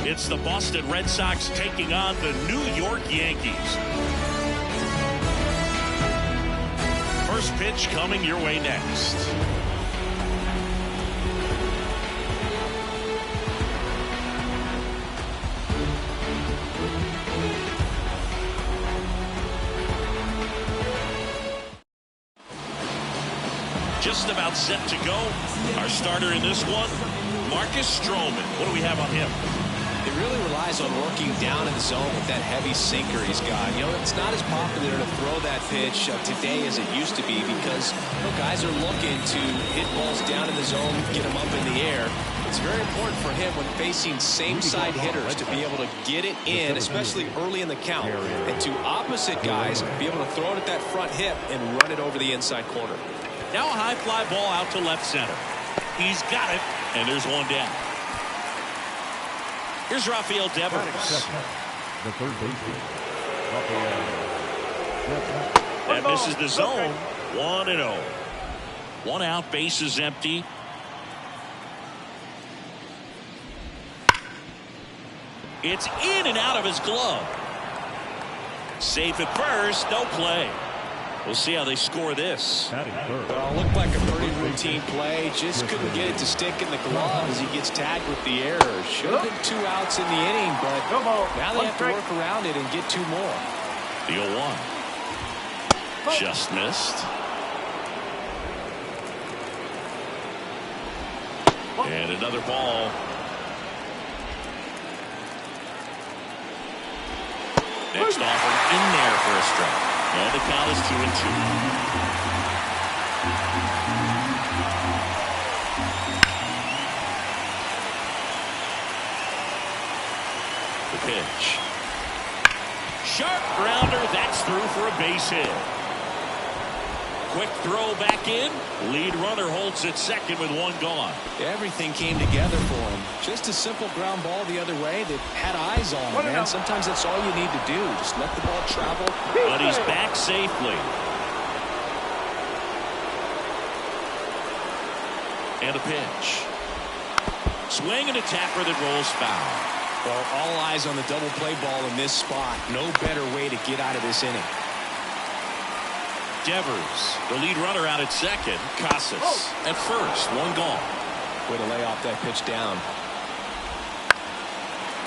It's the Boston Red Sox taking on the New York Yankees. First pitch coming your way next. Just about set to go. Our starter in this one, Marcus Stroman. What do we have on him? It really relies on working down in the zone with that heavy sinker he's got. You know, it's not as popular to throw that pitch today as it used to be because guys are looking to hit balls down in the zone, get them up in the air. It's very important for him when facing same-side hitters to be able to get it in, especially early in the count, and to opposite guys be able to throw it at that front hip and run it over the inside corner. Now a high fly ball out to left center. He's got it, and there's one down. Here's Rafael Devers. The third baseman. That misses the zone. 1-0. One out, base is empty. It's in and out of his glove. Safe at first, no play. We'll see how they score this. Well, looked like a pretty routine play. Just couldn't get it to stick in the glove as he gets tagged with the error. Should have been 2 outs in the inning, but now they have to work around it and get 2 more. The 0-1. Just missed. And another ball. Next offer in there for a strike. And the count is 2-2. The pitch. Sharp grounder. That's through for a base hit. Quick throw back in. Lead runner holds at second with 1 gone. Everything came together for him. Just a simple ground ball the other way that had eyes on him, man. Sometimes that's all you need to do. Just let the ball travel. But he's back safely. And a pitch. Swing and a tapper that rolls foul. Well, all eyes on the double play ball in this spot. No better way to get out of this inning. Devers, the lead runner out at second. Casas at first. 1 gone. Way to lay off that pitch down.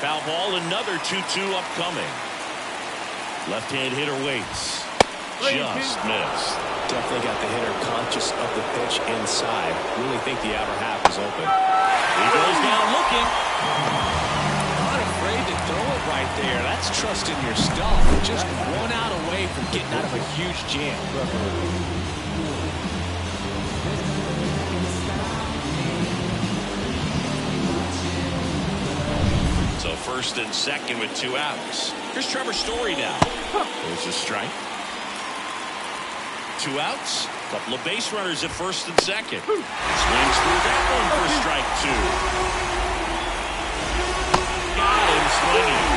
Foul ball, another 2-2 upcoming. Left-hand hitter waits. Just missed. Definitely got the hitter conscious of the pitch inside. Really think the outer half is open. He goes down looking. Not afraid to throw it right there. That's trusting your stuff. Just 1 out away from getting out of a huge jam. So first and second with 2 outs. Here's Trevor Story now. There's a strike. 2 outs. Couple of base runners at first and second. Swings through that one for strike 2. Got him swinging.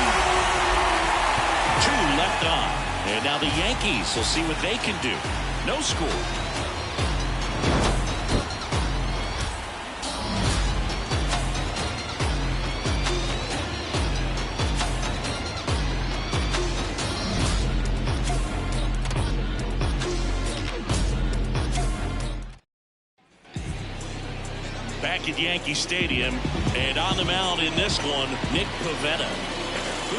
2 left on. And now the Yankees will see what they can do. No score. Back at Yankee Stadium, and on the mound in this one, Nick Pivetta.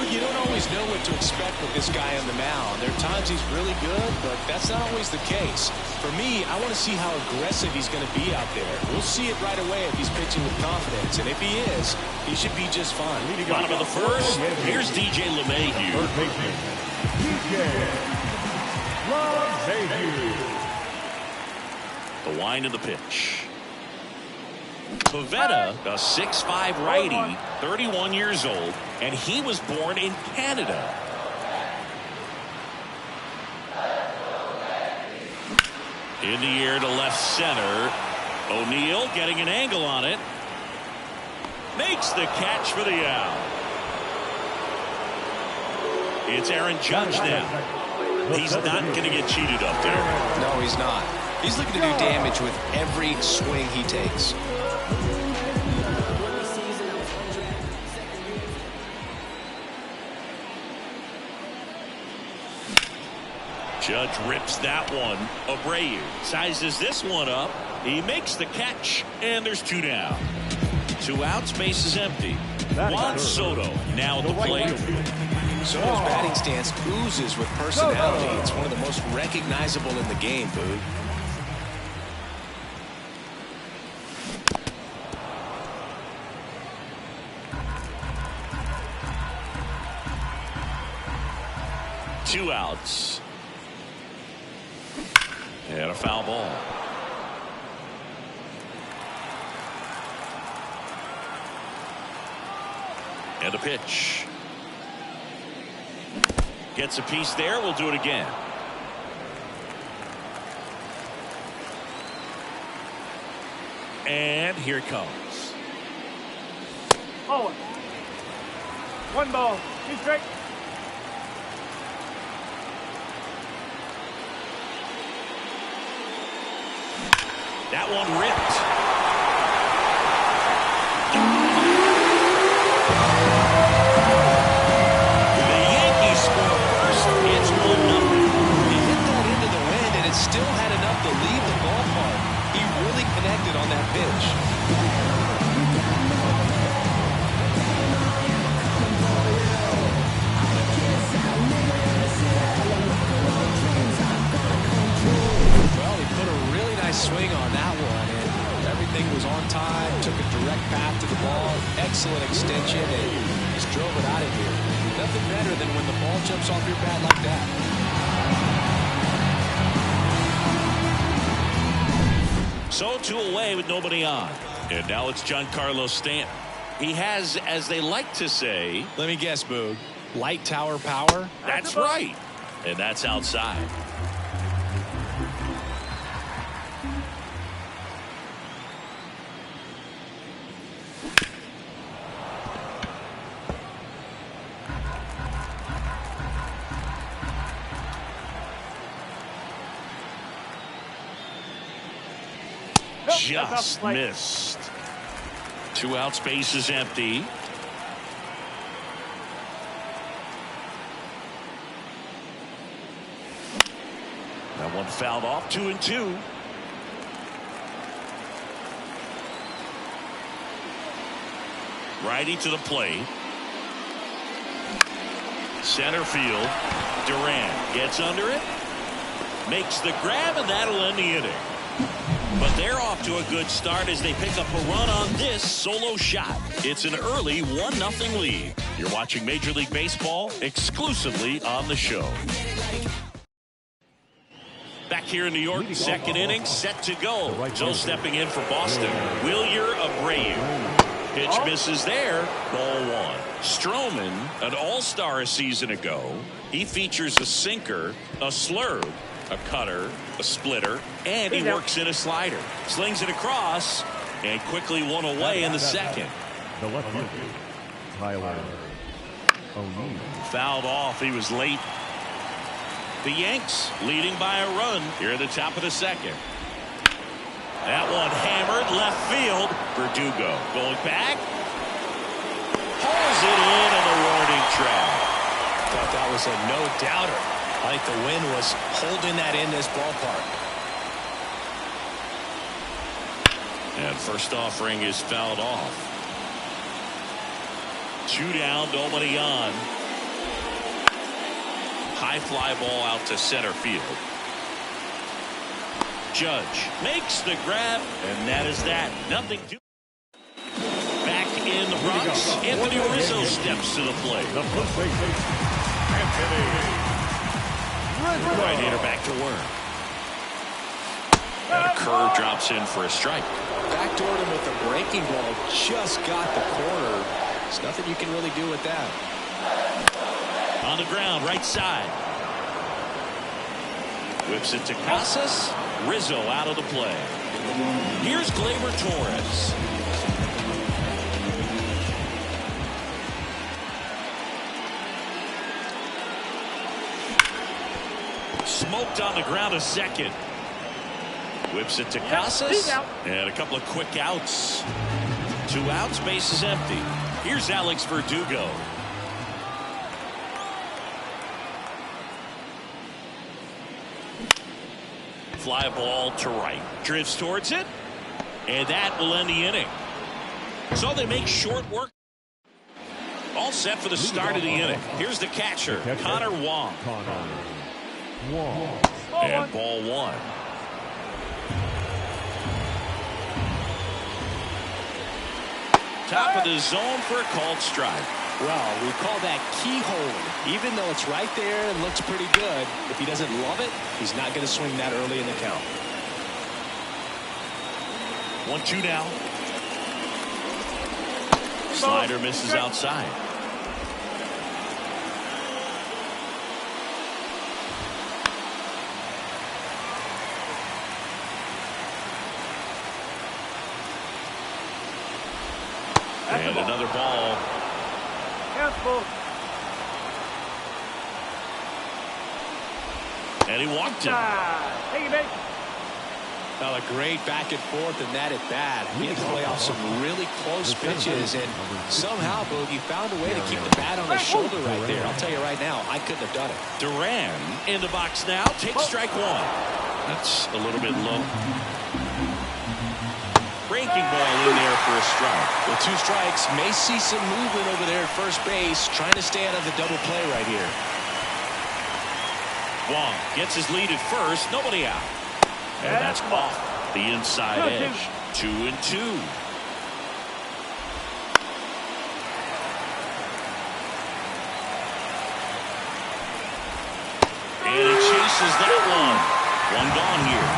You don't always know what to expect with this guy on the mound. There are times he's really good, but that's not always the case. For me, I want to see how aggressive he's going to be out there. We'll see it right away if he's pitching with confidence, and if he is, he should be just fine. Bottom of the first, here's DJ LeMahieu. The wind of the pitch. Pivetta, a 6'5" righty, 31 years old, and he was born in Canada. In the air to left center. O'Neill getting an angle on it. Makes the catch for the out. It's Aaron Judge now. He's not going to get cheated up there. No, he's not. He's looking to do damage with every swing he takes. Judge rips that one. Abreu sizes this one up. He makes the catch, and there's 2 down. 2 outs, base is empty. Juan Soto now at the plate. Soto's batting stance oozes with personality. It's one of the most recognizable in the game, Boog. Two outs. And a foul ball. And a pitch. Gets a piece there. We'll do it again. And here it comes. Oh. 1 ball. 2 straight. That one ripped. The Yankees score first. It's 1-0. He hit that into the wind, and it still had enough to leave the ballpark. He really connected on that pitch. Well, he put a really nice swing on that one, and everything was on time. Took a direct path to the ball. Excellent extension, and just drove it out of here. Nothing better than when the ball jumps off your bat like that. So 2 away with nobody on. And now it's Giancarlo Stanton. He has, as they like to say, Let me guess, Boog. Light tower power? that's right. And that's outside. Just missed. 2 outs, base is empty. That one fouled off. 2-2. Righty to the plate. Center field. Durant gets under it. Makes the grab, and that'll end the inning. But they're off to a good start as they pick up a run on this solo shot. It's an early 1-0 lead. You're watching Major League Baseball exclusively on the show. Back here in New York, second inning set to go. So stepping in for Boston, Wilyer Abreu. Pitch misses there. Ball 1. Stroman, an all-star a season ago. He features a sinker, a slurve, a cutter, a splitter, and he works in a slider. Slings it across, and quickly one away in the second. The left fielder, Tyler O'Neill. Fouled off. He was late. The Yanks leading by a run here at the top of the second. That one hammered left field. Verdugo going back. Pulls it in on the warning track. Thought that was a no-doubter. I think the wind was holding that in this ballpark. And first offering is fouled off. 2 down, nobody on. High fly ball out to center field. Judge makes the grab, and that is that. Nothing to. Back in the Bronx, Anthony Rizzo steps to the plate. The first baseman, Anthony Rizzo. Right-hander back to work. And a curve drops in for a strike. Backdoored him with the breaking ball. Just got the corner. There's nothing you can really do with that. On the ground, right side. Whips it to Casas. Rizzo out of the play. Here's Gleyber Torres. Smoked on the ground a second. Whips it to Casas. And a couple of quick outs. 2 outs, base is empty. Here's Alex fly ball to right. Drifts towards it, and that will end the inning. So they make short work. All set for the start of the inning. Here's the catcher, Connor Wong. And ball one. Top of the zone for a called strike. Well, we call that keyhole. Even though it's right there and looks pretty good, if he doesn't love it, he's not going to swing that early in the count. 1-2 now. Slider misses outside. And another ball. And he walked him. Well, a great back and forth in that at bat. He had to play off some really close pitches, and somehow Bogey found a way to keep the bat on his shoulder right there. I'll tell you right now, I couldn't have done it. Duran in the box now. Takes strike one. That's a little bit low. Breaking ball in there for a strike. With 2 strikes, may see some movement over there at first base, trying to stay out of the double play right here. Wong gets his lead at first. Nobody out. And that's off the inside edge. 2-2. And he chases that one. One gone here.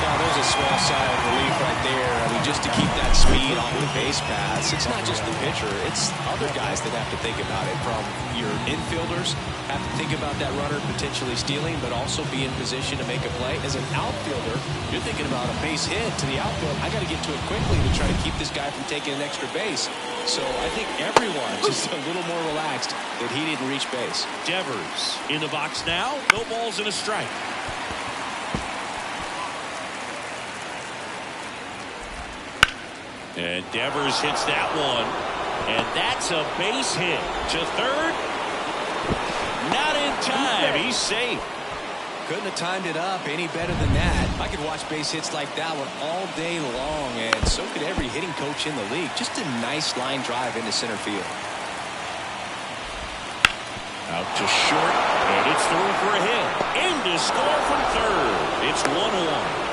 Now, there's a swell sigh of relief right there. I mean, just to keep that speed off the base paths. It's not just the pitcher. It's other guys that have to think about it. From your infielders have to think about that runner potentially stealing, but also be in position to make a play. As an outfielder, you're thinking about a base hit to the outfield. I got to get to it quickly to try to keep this guy from taking an extra base. So I think everyone's just a little more relaxed that he didn't reach base. Devers in the box now. No balls and a strike. And Devers hits that one. And that's a base hit to third. Not in time. He's safe. Couldn't have timed it up any better than that. I could watch base hits like that one all day long, and so could every hitting coach in the league. Just a nice line drive into center field. Out to short, and it's through for a hit. In to score from third. It's 1-1.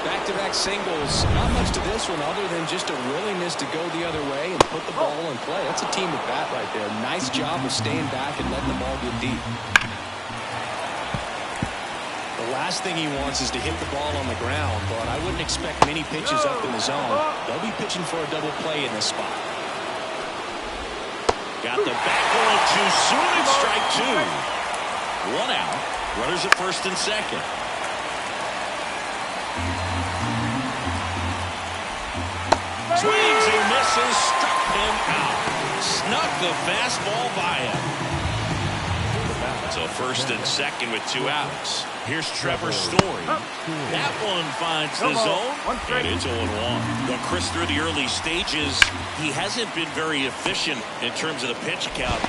Back-to-back singles. Not much to this one other than just a willingness to go the other way and put the ball in play. That's a team at bat right there. Nice job of staying back and letting the ball get deep. The last thing he wants is to hit the ball on the ground, but I wouldn't expect many pitches up in the zone. They'll be pitching for a double play in this spot. Got the back going too soon and strike 2. 1 out. Runners at first and second. Swings and misses, struck him out. Snuck the fastball by him. So first and second with 2 outs. Here's Trevor Story. That one finds the zone, and it's 0-1. Well, Chris, through the early stages, he hasn't been very efficient in terms of the pitch count.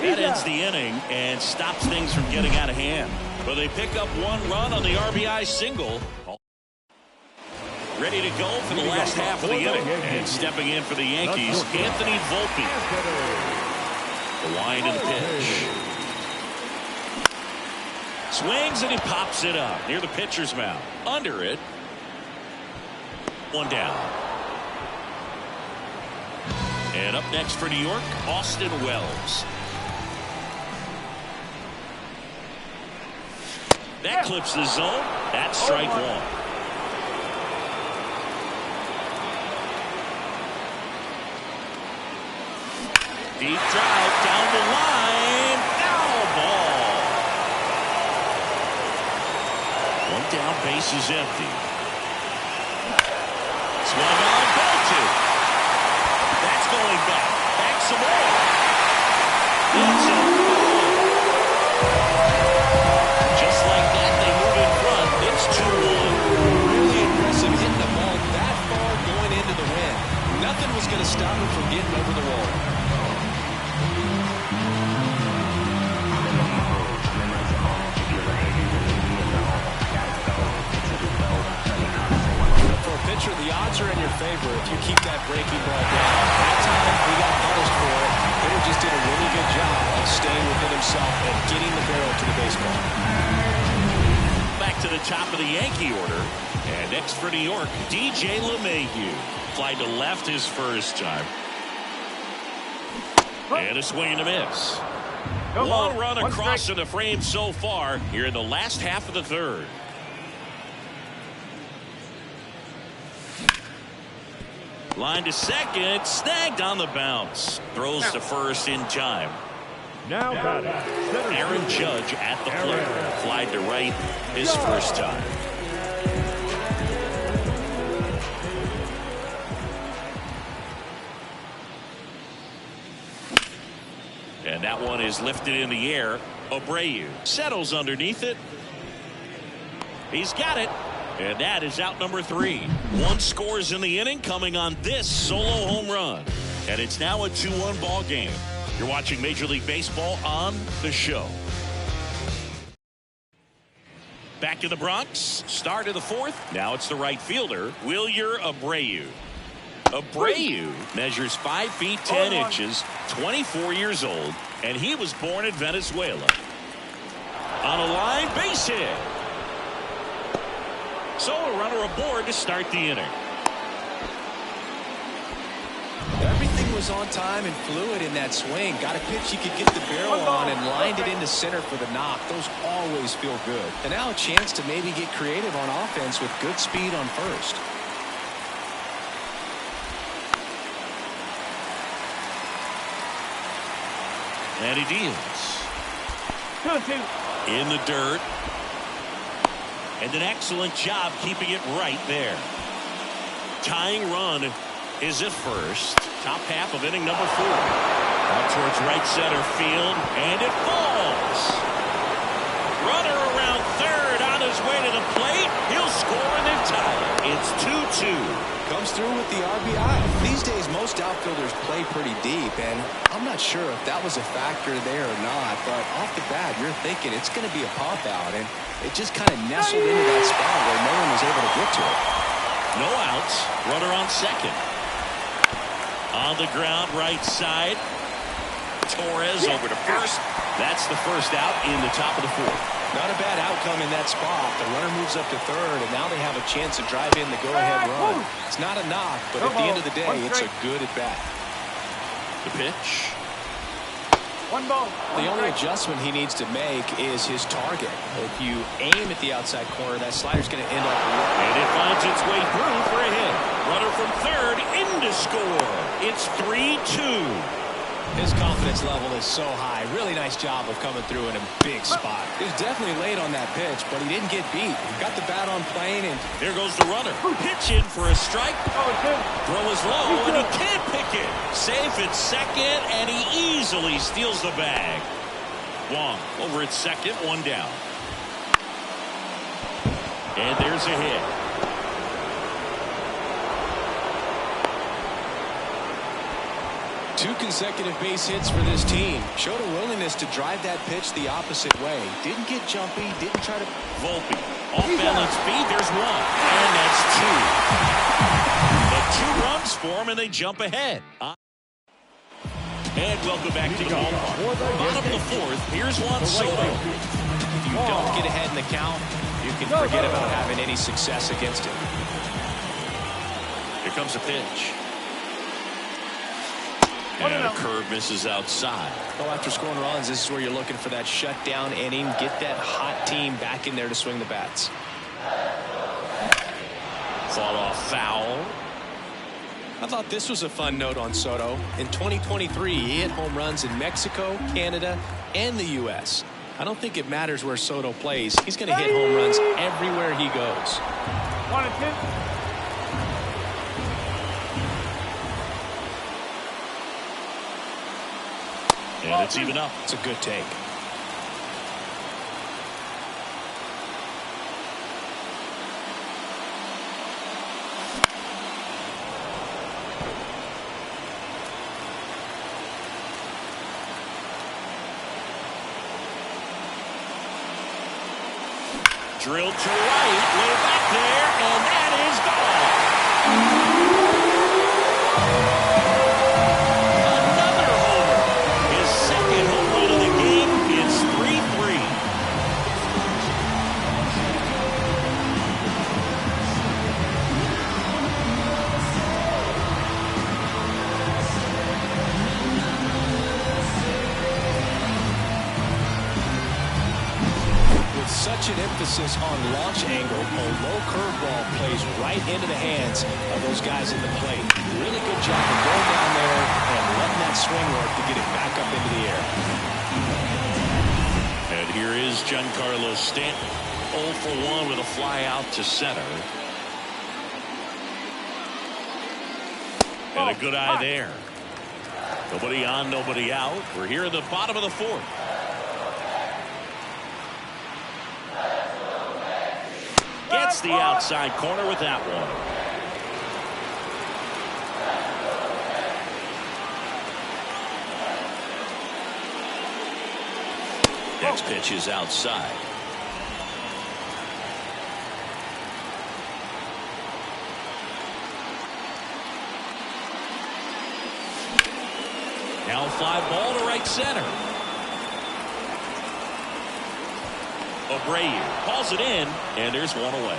That ends the inning and stops things from getting out of hand. But they pick up 1 run on the RBI single. Ready to go for the last half of the inning. And stepping in for the Yankees, Anthony Volpe. The wind and the pitch. Swings and he pops it up near the pitcher's mound. Under it. 1 down. And up next for New York, Austin Wells. That clips the zone. That's strike 1. Deep drive down the line. Foul ball. 1 down, base is empty. Swung on, bolted. That's going back. Back some more. It's a goal. Just like that, they move in front. It's 2-1. Really impressive hitting the ball that far going into the wind. Nothing was going to stop him from getting over the wall. favor if you keep that breaking ball down. That time, he got punished for it. Hitter just did a really good job of staying within himself and getting the barrel to the baseball. Back to the top of the Yankee order. And next for New York, DJ LeMahieu. Fly to left his first time. And a swing and a miss. One run across in the frame so far here in the last half of the third. Line to second, snagged on the bounce. Throws to first in time. Now batting, Aaron Judge at the plate. Fly to right his first time. And that one is lifted in the air. Abreu settles underneath it. He's got it. And that is out number 3. 1 scores in the inning coming on this solo home run. And it's now a 2-1 ball game. You're watching Major League Baseball on The Show. Back in the Bronx. Start of the 4th. Now it's the right fielder, Wilyer Abreu. Abreu measures 5 feet 10 inches, 24 years old, and he was born in Venezuela. On a line, base hit. So a runner aboard to start the inning. Everything was on time and fluid in that swing. Got a pitch he could get the barrel on and lined it into center for the knock. Those always feel good. And now a chance to maybe get creative on offense with good speed on first. And he deals. 2-2. In the dirt. And an excellent job keeping it right there. Tying run is at first. Top half of inning number 4. Out towards right center field. And it falls. Runner around third on his way to the plate. He'll score and then tie it. It's 2-2. Comes through with the RBI. These days, most outfielders play pretty deep, and I'm not sure if that was a factor there or not, but off the bat, you're thinking it's going to be a pop out, and it just kind of nestled into that spot where no one was able to get to it. No outs. Runner on second. On the ground, right side. Torres over to first. That's the first out in the top of the 4th. Not a bad outcome in that spot. The runner moves up to third, and now they have a chance to drive in the go-ahead run. It's not a knock, but at the end of the day, it's a good at-bat. The pitch. 1 ball. The only adjustment he needs to make is his target. If you aim at the outside corner, that slider's going to end up. And it finds its way through for a hit. Runner from third in to score. It's 3-2. His confidence level is so high. Really nice job of coming through in a big spot. He was definitely late on that pitch, but he didn't get beat. He got the bat on plane, and there goes the runner. Pitch in for a strike. Throw is low, and he can't pick it. Safe at second, and he easily steals the bag. Wong over at second, 1 down. And there's a hit. Two consecutive base hits for this team. Showed a willingness to drive that pitch the opposite way. Didn't get jumpy, didn't try to. Volpe, off-balance speed, there's 1. And that's 2. The 2 runs for him, and they jump ahead. And welcome back to the ballpark. Bottom of the 4th, here's Juan Soto. If you don't get ahead in the count, you can forget about having any success against it. Here comes a pitch. And a curve misses outside. Well, after scoring runs, this is where you're looking for that shutdown inning. Get that hot team back in there to swing the bats. Fought off foul. I thought this was a fun note on Soto. In 2023, he hit home runs in Mexico, Canada, and the U.S. I don't think it matters where Soto plays. He's going to hit home runs everywhere he goes. 1-2. And it's even up. It's a good take. Drilled to right, way back there, and that is gone. such an emphasis on launch angle. A low curveball plays right into the hands of those guys in the plate. Really good job of going down there and letting that swing work to get it back up into the air. And here is Giancarlo Stanton, 0 for 1 with a fly out to center. And a good eye there. Nobody on, nobody out. We're here in the bottom of the fourth. Gets the outside corner with that one. Next pitch is outside. Now a fly ball to right center. Abreu calls it in, and there's one away.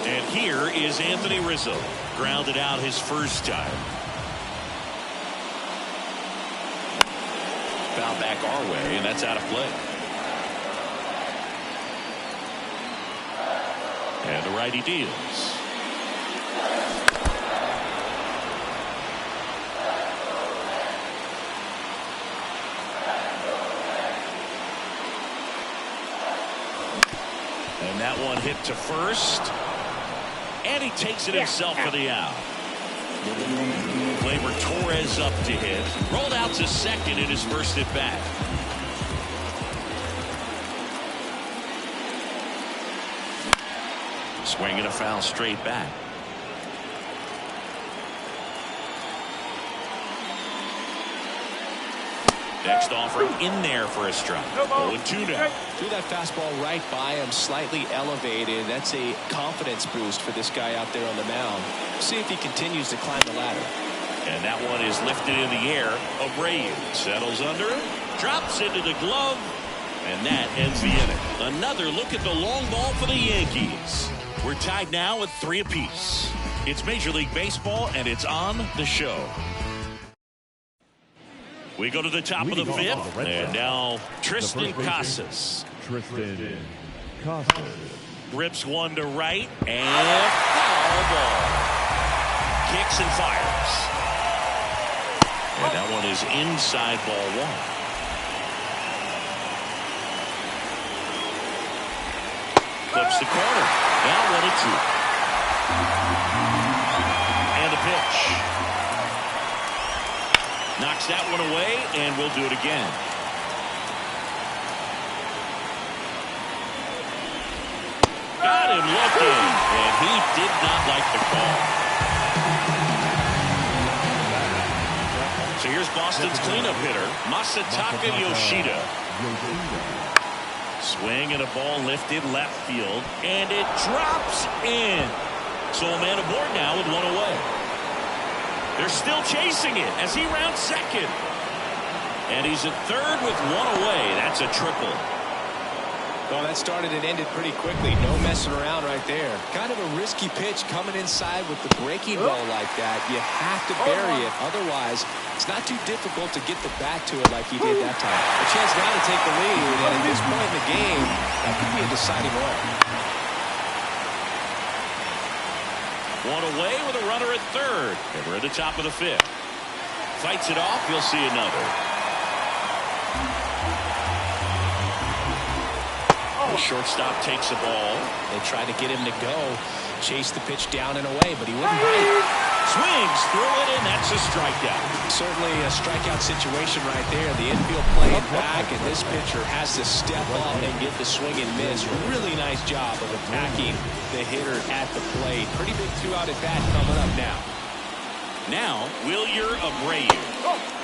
And here is Anthony Rizzo. Grounded out his first time. Foul back our way, and that's out of play. And the righty deals. And that one hit to first. And he takes it himself for the out. Gleyber Torres up to hit. Rolled out to second in his first at bat. Swinging a foul straight back. Next offer in there for a strike. 0-2 now. Threw that fastball right by him, slightly elevated. That's a confidence boost for this guy out there on the mound. See if he continues to climb the ladder. And that one is lifted in the air. Abreu settles under it, drops into the glove, and that ends the inning. Another look at the long ball for the Yankees. We're tied now at 3 apiece. It's Major League Baseball, and it's on the show. We go to the top of the fifth, and now Tristan Casas. Tristan Casas. Rips one to right, and foul ball. Kicks and fires. And that one is inside ball one. Clips the corner. Now 1-2. And a pitch. Knocks that one away, and we'll do it again. Got him looking, and he did not like the call. So here's Boston's cleanup hitter, Masataka Yoshida. Swing and a ball lifted left field, and it drops in. So a man aboard now with one away. They're still chasing it as he rounds second. And he's at third with one away. That's a triple. Well, that started and ended pretty quickly. No messing around right there. Kind of a risky pitch coming inside with the breaking ball like that. You have to bury it. Otherwise, it's not too difficult to get the bat to it like he did that time. A chance now to take the lead. And at this point in the game, that could be a deciding run. One away with a runner at third. And we're at the top of the fifth. Fights it off. You'll see another. The shortstop takes the ball. They tried to get him to go. Chase the pitch down and away, but he wouldn't bite. Swings through it, and that's a strikeout. Certainly a strikeout situation right there. The infield playing back, and this pitcher has to step up and get the swing and miss. Really nice job of attacking the hitter at the plate. Pretty big 2-out at bat coming up now. Now, Wilyer Abreu.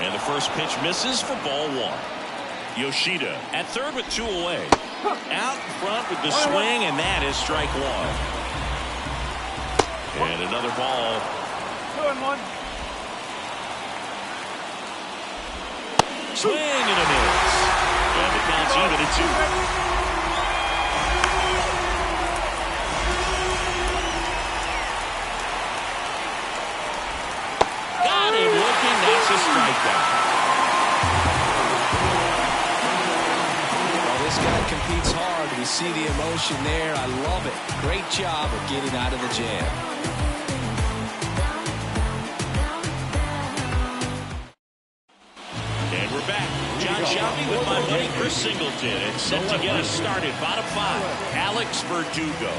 And the first pitch misses for ball one. Yoshida at third with two away. Out in front with the swing, and that is strike one. And another ball. 2-1. Swing and a miss. And the count's even at 2. Got him looking. That's a strikeout. This guy competes hard. We see the emotion there. I love it. Great job of getting out of the jam. And we're back. John Shelby with my buddy Chris Singleton. And set to get us started. Bottom 5, Alex Verdugo.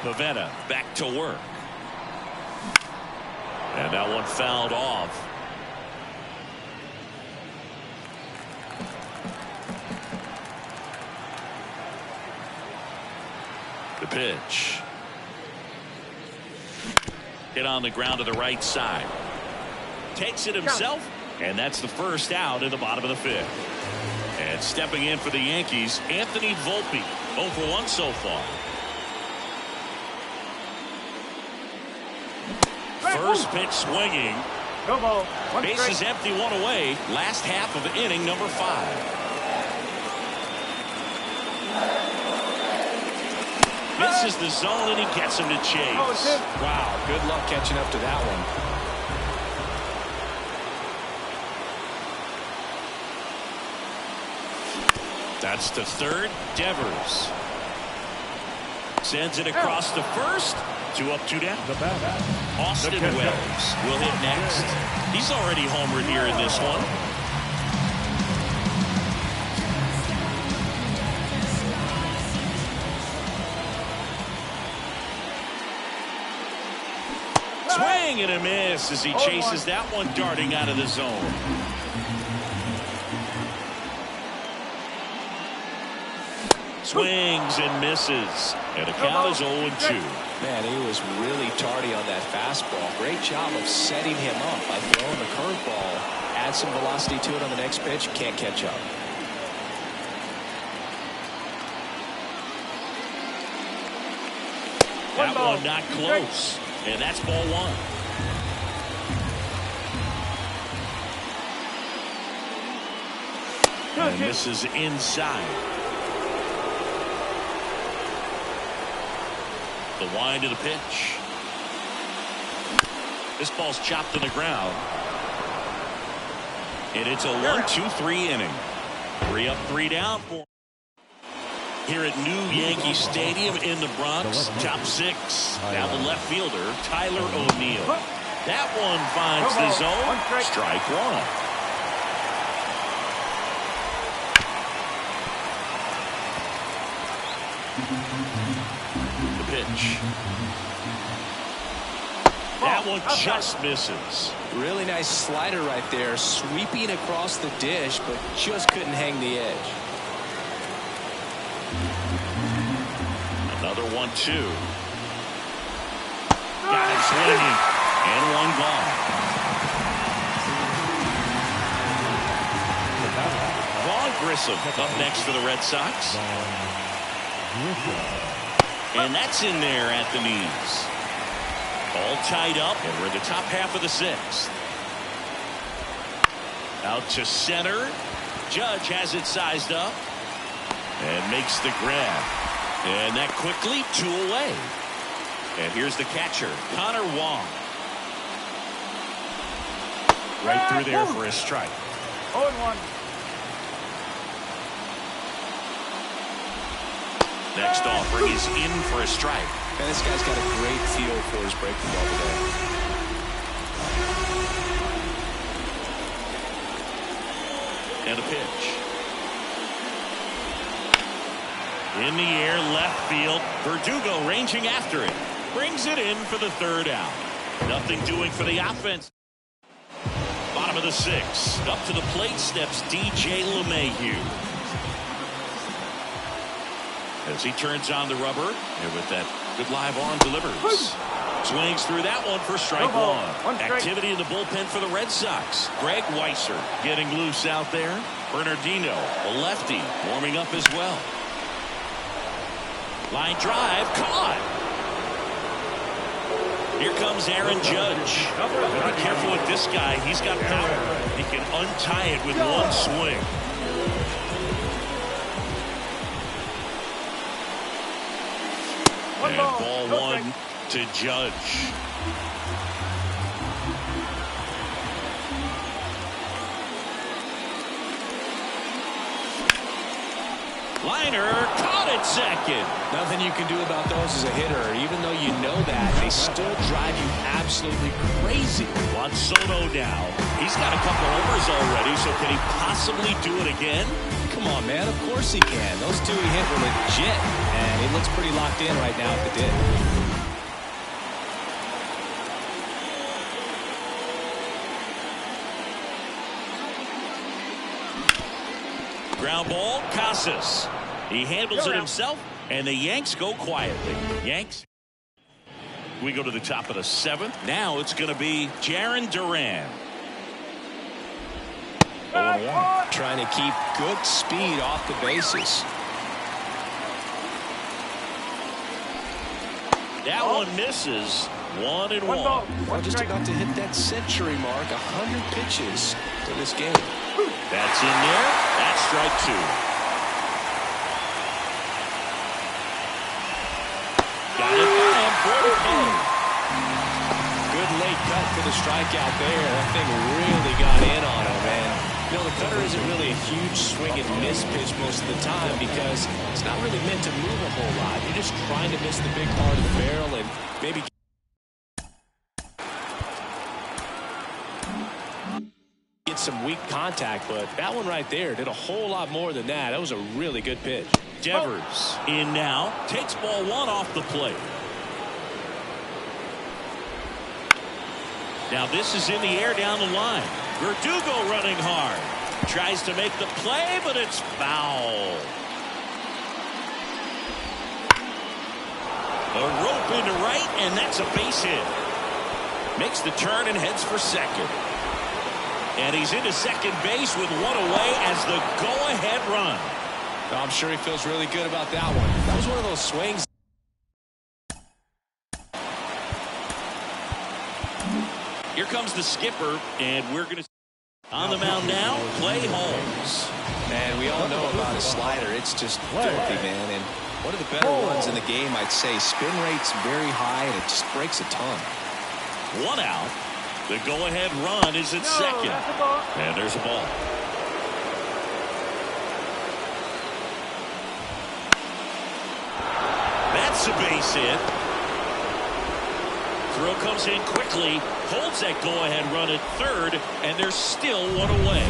Pavetta back to work. And that one fouled off. The pitch. Hit on the ground to the right side. Takes it himself, and that's the first out in the bottom of the 5th. And stepping in for the Yankees, Anthony Volpe. 0 for 1 so far. First pitch swinging. Go ball. One Bases strike. empty, 1 away. Last half of inning number 5. Misses the zone, and he gets him to chase. Wow, good luck catching up to that one. That's to third. Devers sends it across to first. 2 up, 2 down. Austin Wells will hit next. He's already homered here in this one. Swing and a miss as he chases that one darting out of the zone. Swings and misses. And the count is 0-2. Man, he was really tardy on that fastball. Great job of setting him up by throwing the curveball. Add some velocity to it on the next pitch. Can't catch up. That one not close. And that's ball 1. And this is inside. The wind of the pitch. This ball's chopped to the ground. And it's a 1-2-3 inning. 3 up, 3 down for here at New Yankee Stadium in the Bronx. Top 6. Now the left fielder, Tyler O'Neill. That one finds the zone. Strike 1. The pitch. That one just misses. Really nice slider right there, sweeping across the dish, but just couldn't hang the edge. Another 1-2. Got it swinging. And one gone. Vaughn Grissom up next for the Red Sox. And that's in there at the knees. All tied up, and we're in the top half of the 6th. Out to center. Judge has it sized up. And makes the grab. And that quickly 2 away. And here's the catcher, Connor Wong. Right through there for a strike. 0-1. Next offering is in for a strike. And this guy's got a great feel for his breaking ball today. And a pitch. In the air, left field. Verdugo ranging after it. Brings it in for the 3rd out. Nothing doing for the offense. Bottom of the 6th. Up to the plate steps DJ LeMahieu. As he turns on the rubber, and with that good live arm delivers. Swings through that one for strike 1. Activity in the bullpen for the Red Sox. Greg Weisser getting loose out there. Bernardino, a lefty, warming up as well. Line drive, caught. Here comes Aaron Judge. Be careful with this guy. He's got power. He can untie it with one swing. Ball one to Judge. Liner caught at second. Nothing you can do about those as a hitter. Even though you know that, they still drive you absolutely crazy. Juan Soto now. He's got a couple homers already, so can he possibly do it again? Come on, man. Of course he can. Those two he hit were legit, and he looks pretty locked in right now at the dip. Ground ball, Casas. He handles it himself, and the Yanks go quietly. Yanks. We go to the top of the 7th. Now it's going to be Jarren Duran. 0-1. Trying to keep good speed off the bases. That one misses. 1-1. Well, just about to hit that century mark. 100 pitches to this game. That's in there. That's strike 2. Got it by him for the pin. Good late cut for the strikeout there. That thing really got in on him, man. You know, the cutter isn't really a huge swing and miss pitch most of the time because it's not really meant to move a whole lot. You're just trying to miss the big part of the barrel and maybe get some weak contact, but that one right there did a whole lot more than that. That was a really good pitch. Devers in now, takes ball 1 off the plate. Now this is in the air down the line. Verdugo running hard. Tries to make the play, but it's foul. A rope into right, and that's a base hit. Makes the turn and heads for second. And he's into second base with 1 away as the go-ahead run. I'm sure he feels really good about that one. That was one of those swings. Here comes the skipper, and we're going to on the mound now, Clay Holmes. And we all know about his slider. It's just filthy, man. And one of the better ones in the game, I'd say. Spin rate's very high, and it just breaks a ton. 1 out. The go-ahead run is at second. And there's a ball. That's a base hit. Throw comes in quickly, holds that go-ahead run at third, and there's still 1 away.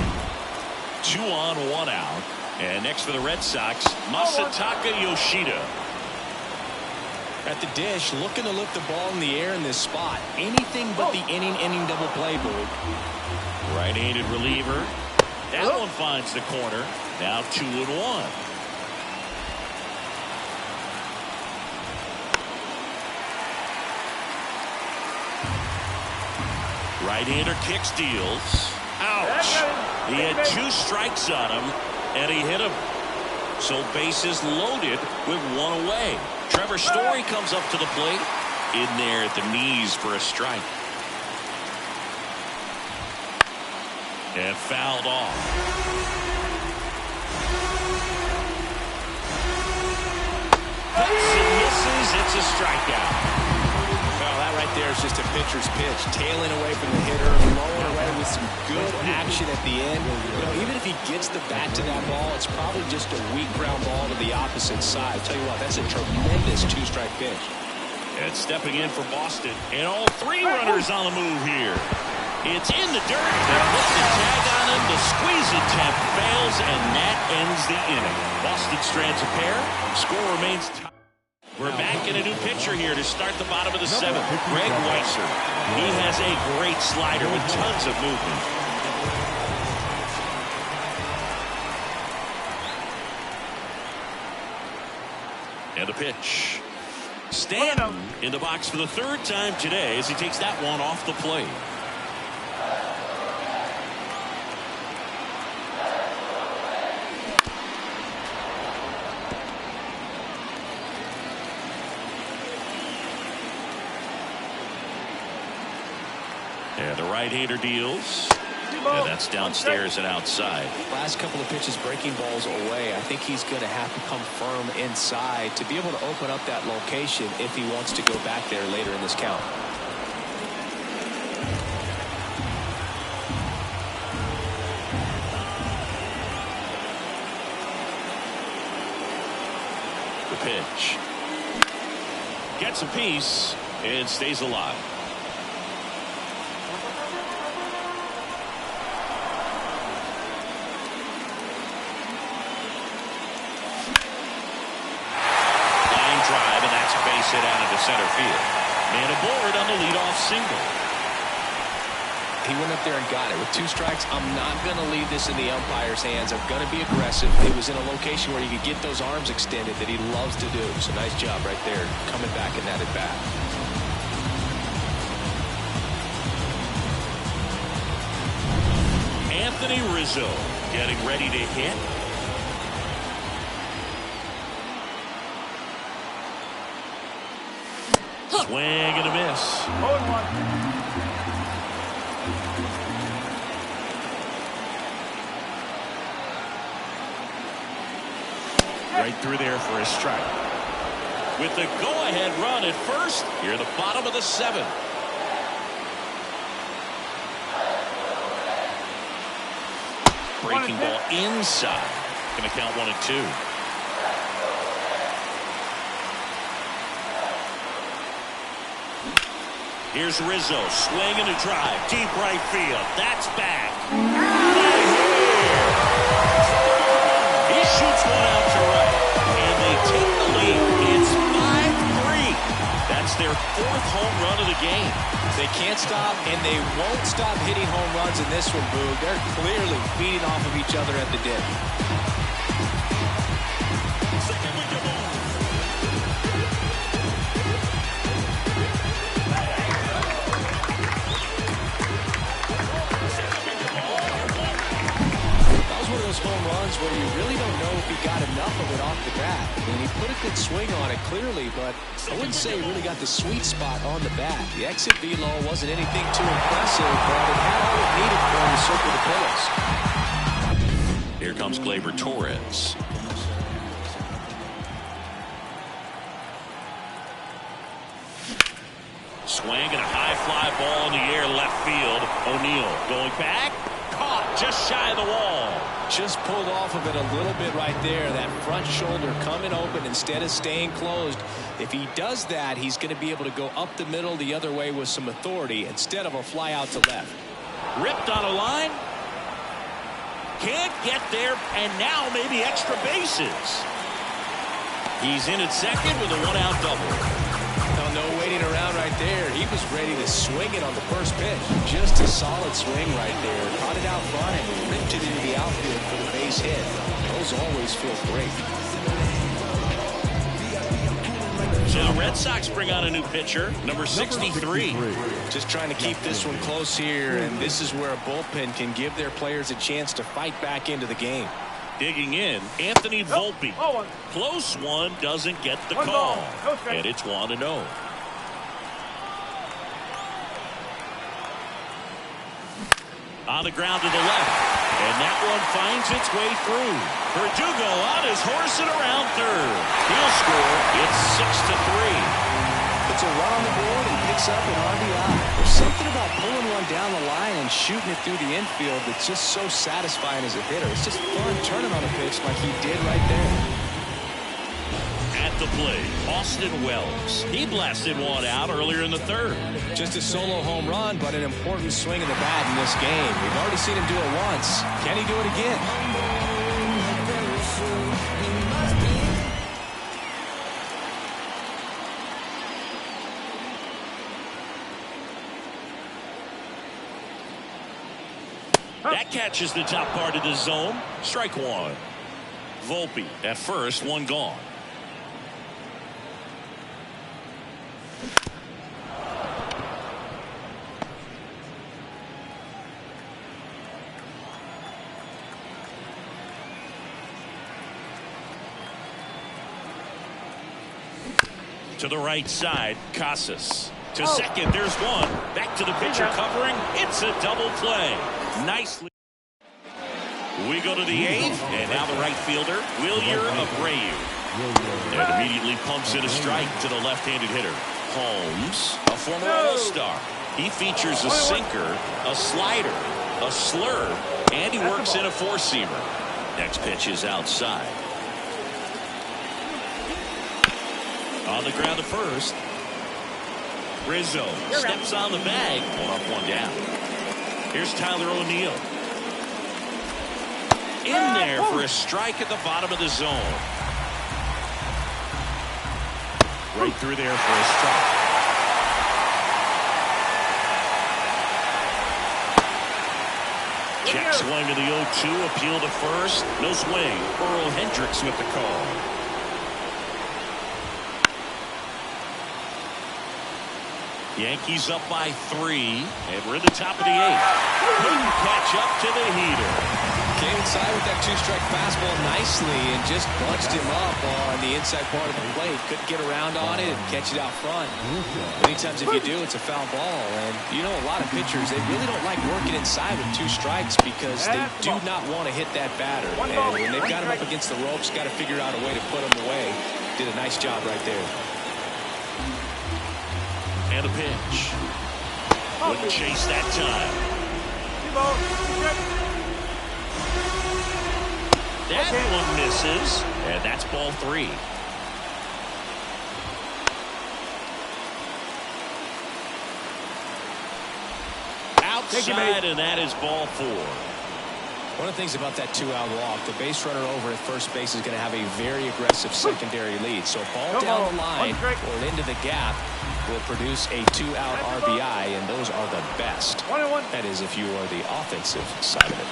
2 on, 1 out. And next for the Red Sox, Masataka Yoshida. At the dish, looking to lift the ball in the air in this spot. Anything but the inning double play, Boog. Right-handed reliever. That one finds the corner. Now 2-1. Right-hander kicks, deals. Ouch. He had 2 strikes on him, and he hit him. So bases loaded with 1 away. Trevor Story comes up to the plate. In there at the knees for a strike. And fouled off. Hits and misses. It's a strikeout. Well, that right there is just a pitcher's pitch. Tailing away from the hitter, blowing away with some good action at the end. You know, even if he gets the bat to that ball, it's probably just a weak ground ball to the opposite side. Tell you what, that's a tremendous 2-strike pitch. And stepping in for Boston. And all 3 runners on the move here. It's in the dirt. They put the tag on him. The squeeze attempt fails, and that ends the inning. Boston strands a pair. Score remains tied. We're back in a new pitcher here to start the bottom of the 7th. Greg Weisser. He has a great slider with tons of movement. And the pitch. Stanton in the box for the 3rd time today as he takes that one off the plate. And the right-hander deals. Yeah, that's downstairs and outside. Last couple of pitches breaking balls away. I think he's going to have to come firm inside to be able to open up that location if he wants to go back there later in this count. The pitch. Gets a piece and stays alive. Drive, and that's a base hit out into center field. Man aboard on the leadoff single. He went up there and got it. With 2 strikes, I'm not going to leave this in the umpire's hands. I'm going to be aggressive. It was in a location where he could get those arms extended that he loves to do. So nice job right there, coming back in that at bat. Anthony Rizzo getting ready to hit. Swing and a miss. 0-1. Right through there for a strike. With the go-ahead run at first, here at the bottom of the 7th. Breaking ball inside. Going to count 1-2. Here's Rizzo, swing and a drive, deep right field. That's back. He shoots one out to right, and they take the lead. It's 5-3. That's their 4th home run of the game. They can't stop, and they won't stop hitting home runs in this one, Boog. They're clearly feeding off of each other at the dip. Home runs where you really don't know if he got enough of it off the bat. I mean, he put a good swing on it clearly, but I wouldn't say he really got the sweet spot on the bat. The exit velo wasn't anything too impressive, but it had all it needed for him to circle the pillows. Here comes Gleyber Torres. Swing and a high fly ball in the air left field. O'Neill going back. Caught just shy of the wall. Just pulled off of it a little bit right there. That front shoulder coming open instead of staying closed. If he does that, he's going to be able to go up the middle the other way with some authority instead of a fly out to left. Ripped on a line. Can't get there, and now maybe extra bases. He's in at second with a 1-out double. No waiting around right there. He was ready to swing it on the first pitch. Just a solid swing right there. Caught it out front and ripped it into the outfield for the base hit. Those always feel great. So Red Sox bring on a new pitcher, number 63. Just trying to keep this one close here, and this is where a bullpen can give their players a chance to fight back into the game. Digging in, Anthony Volpe. Close one, doesn't get the call. And it's 1-0. On the ground to the left. And that one finds its way through. Verdugo on his horse and around third. He'll score. It's 6-3. It's a run on the board and picks up an RBI. There's something about pulling one down the line and shooting it through the infield that's just so satisfying as a hitter. It's just fun turning on a pitch like he did right there. At the plate, Austin Wells. He blasted one out earlier in the 3rd. Just a solo home run, but an important swing of the bat in this game. We've already seen him do it once. Can he do it again? That catches the top part of the zone. Strike 1. Volpe at first, one gone. To the right side, Casas. To second, there's one. Back to the pitcher covering. It's a double play. Nicely. We go to the 8th, and now the right fielder, Wilyer Abreu. And immediately pumps in a strike to the left-handed hitter. Holmes, a former All-Star. He features a sinker, a slider, a slurve, and he works in a four-seamer. Next pitch is outside. On the ground to first. Rizzo steps on the bag. One up, one down. Here's Tyler O'Neill. In there for a strike at the bottom of the zone. Right through there for a strike. Check swing to the 0-2. Appeal to first. No swing. Earl Hendricks with the call. Yankees up by 3, and we're at the top of the 8th. Couldn't catch up to the heater. Came inside with that two-strike fastball nicely and just bunched him up on the inside part of the plate. Couldn't get around on it and catch it out front. Many times if you do, it's a foul ball. And you know, a lot of pitchers, they really don't like working inside with 2 strikes because they do not want to hit that batter. And when they've got him up against the ropes, got to figure out a way to put him away. Did a nice job right there. And a pitch. Wouldn't chase that time. That one misses, and that's ball 3. Outside, and that is ball 4. One of the things about that 2-out walk, the base runner over at first base is going to have a very aggressive secondary lead. So ball down the line or into the gap will produce a 2-out RBI, and those are the best. That is if you are the offensive side of it.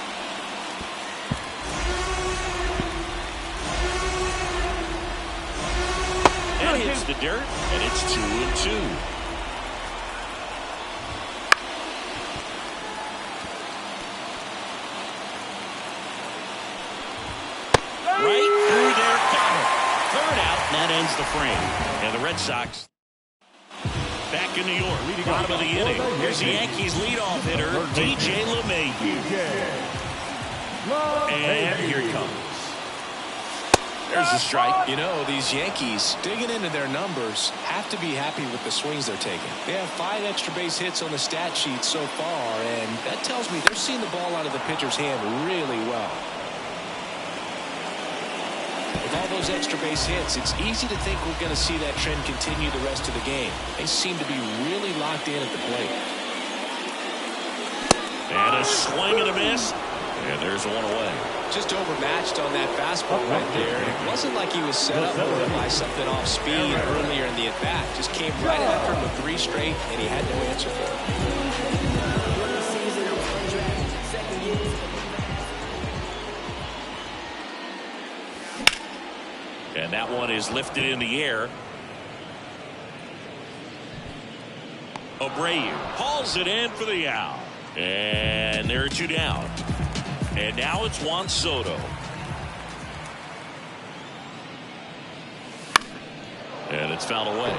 And hits the dirt, and it's 2-2. Right through there, got it. 3rd out, and that ends the frame. And the Red Sox back in New York, bottom of the inning. Here's the Yankees leadoff hitter, DJ LeMahieu. And here he comes. There's the strike. You know, these Yankees, digging into their numbers, have to be happy with the swings they're taking. They have 5 extra base hits on the stat sheet so far, and that tells me they're seeing the ball out of the pitcher's hand really well. With all those extra base hits, it's easy to think we're going to see that trend continue the rest of the game. They seem to be really locked in at the plate. And a swing and a miss. And there's one away. Just overmatched on that fastball right there. It wasn't like he was set up for it by something off speed earlier in the at-bat. Just came right after him with 3 straight, and he had no answer for it. And that one is lifted in the air. Abreu hauls it in for the out. And there are 2 down. And now it's Juan Soto. And it's fouled away.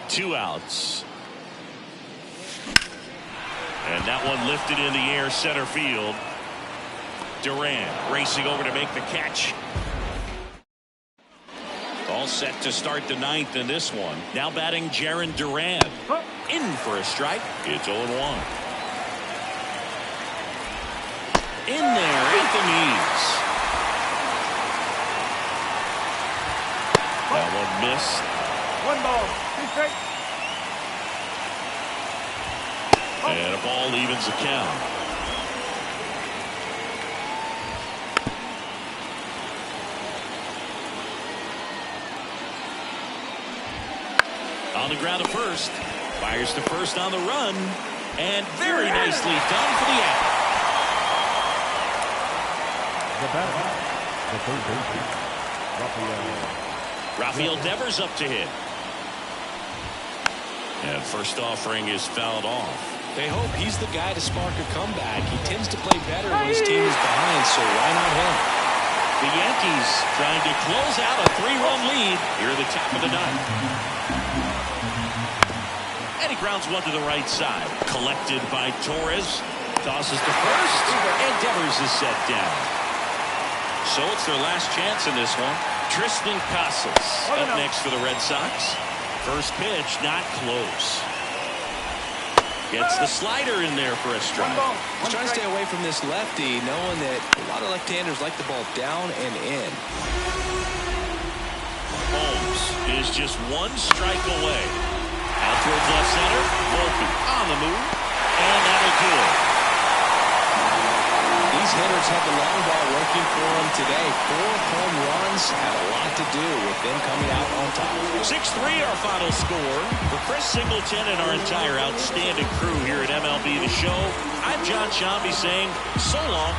Two outs. And that one lifted in the air, center field. Duran racing over to make the catch. All set to start the 9th in this one. Now batting Jarren Duran. In for a strike. It's 0-1. In there at the knees. That one missed. 1 ball, 2 strikes. And a ball evens the count. On the ground to first. Fires to first on the run. And very nicely done for the out. The batter, the third baseman, Rafael Devers up to hit. And first offering is fouled off. They hope he's the guy to spark a comeback. He tends to play better when his team is behind, so why not him? The Yankees trying to close out a 3-run lead here at the top of the 9th. And he grounds one to the right side. Collected by Torres. Tosses to first. And Devers is set down. So it's their last chance in this one. Tristan Casas up next for the Red Sox. First pitch, not close. Gets the slider in there for a strike. He's trying to stay away from this lefty, knowing that a lot of left-handers like the ball down and in. Holmes is just one strike away. Out towards left center. Volpe on the move. And that'll do it. These hitters have the long ball working for them today. 4 home runs have a lot to do with them coming out on top. 6-3 our final score. For Chris Singleton and our entire outstanding crew here at MLB The Show, I'm John Shambi saying so long.